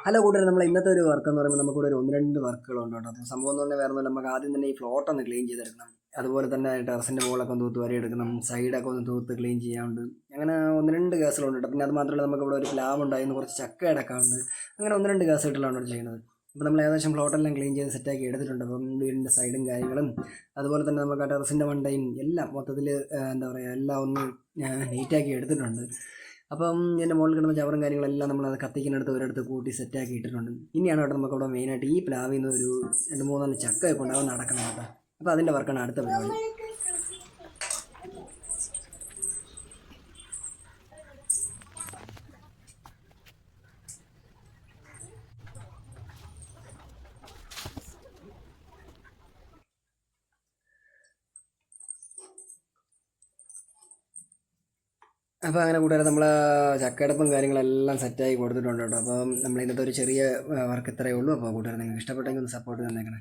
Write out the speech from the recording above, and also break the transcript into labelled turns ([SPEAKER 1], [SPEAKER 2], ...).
[SPEAKER 1] Hello കൂട്ടുകാരെ, നമ്മൾ ഇന്നത്തെ ഒരു വർക്ക് എന്ന് പറയുമ്പോൾ നമുക്കിവിടെ ഒരു 1-2 വർക്കുകളുണ്ട് കേട്ടോ. അപ്പോൾ സംഭവം എന്ന് പറഞ്ഞാൽ വേറെ ഒന്നുമില്ല, നമുക്ക് ആദ്യം തന്നെ ഈ ഫ്ലോട്ട് ഒന്ന് ക്ലീൻ ചെയ്തെടുക്കണം. അതുപോലെ തന്നെ ടെറസിൻ്റെ മുകളൊക്കെ ഒന്ന് തൂത്ത് വരെ എടുക്കണം, സൈഡൊക്കെ ഒന്ന് തൂത്ത് ക്ലീൻ ചെയ്യാനുണ്ട്. അങ്ങനെ 1-2 കേസുകളുണ്ട് കേട്ടോ. പിന്നെ അത് മാത്രമല്ല, നമുക്കിവിടെ ഒരു പ്ലാവ് ഉണ്ടായിരുന്നു, കുറച്ച് ചക്ക അടക്കമുണ്ട്. അങ്ങനെ 1-2 കേസായിട്ടുള്ളതാണ് ഇവിടെ ചെയ്യുന്നത്. അപ്പോൾ നമ്മൾ ഏകദേശം ഫ്ലോട്ടെല്ലാം ക്ലീൻ ചെയ്ത് സെറ്റാക്കി എടുത്തിട്ടുണ്ട്. അപ്പം വീടിൻ്റെ സൈഡും കാര്യങ്ങളും അതുപോലെ തന്നെ നമുക്ക് ആ ടെറസിൻ്റെ മണ്ടയും എല്ലാം മൊത്തത്തിൽ എന്താ പറയുക, എല്ലാം ഒന്ന് നീറ്റാക്കി എടുത്തിട്ടുണ്ട്. അപ്പം എൻ്റെ മുകളിൽ കിടന്ന ചവറും കാര്യങ്ങളെല്ലാം നമ്മളത് കത്തിക്കിനടുത്ത് ഒരിടത്ത് കൂട്ടി സെറ്റാക്കി ഇട്ടിട്ടുണ്ട്. ഇനിയാണ് കേട്ടോ നമുക്കവിടെ മെയിനായിട്ട് ഈ പ്ലാവിൽ നിന്ന് ഒരു 2-3 ചക്കയൊക്കെ ഉണ്ടാവും നടക്കണം കേട്ടോ. അപ്പോൾ അതിൻ്റെ വർക്കാണ് അടുത്ത പരിപാടി. അപ്പോൾ അങ്ങനെ കൂട്ടുകാരെ, നമ്മൾ ചക്കയടപ്പും കാര്യങ്ങളെല്ലാം സെറ്റാക്കി കൊടുത്തിട്ടുണ്ട് കേട്ടോ. അപ്പം നമ്മൾ ഇന്നത്തെ ഒരു ചെറിയ വർക്ക് ഇത്രയേ ഉള്ളൂ. അപ്പോൾ കൂട്ടുകാരെ, നിങ്ങൾക്ക് ഇഷ്ടപ്പെട്ടെങ്കിൽ ഒന്ന് സപ്പോർട്ട് തന്നേക്കണേ.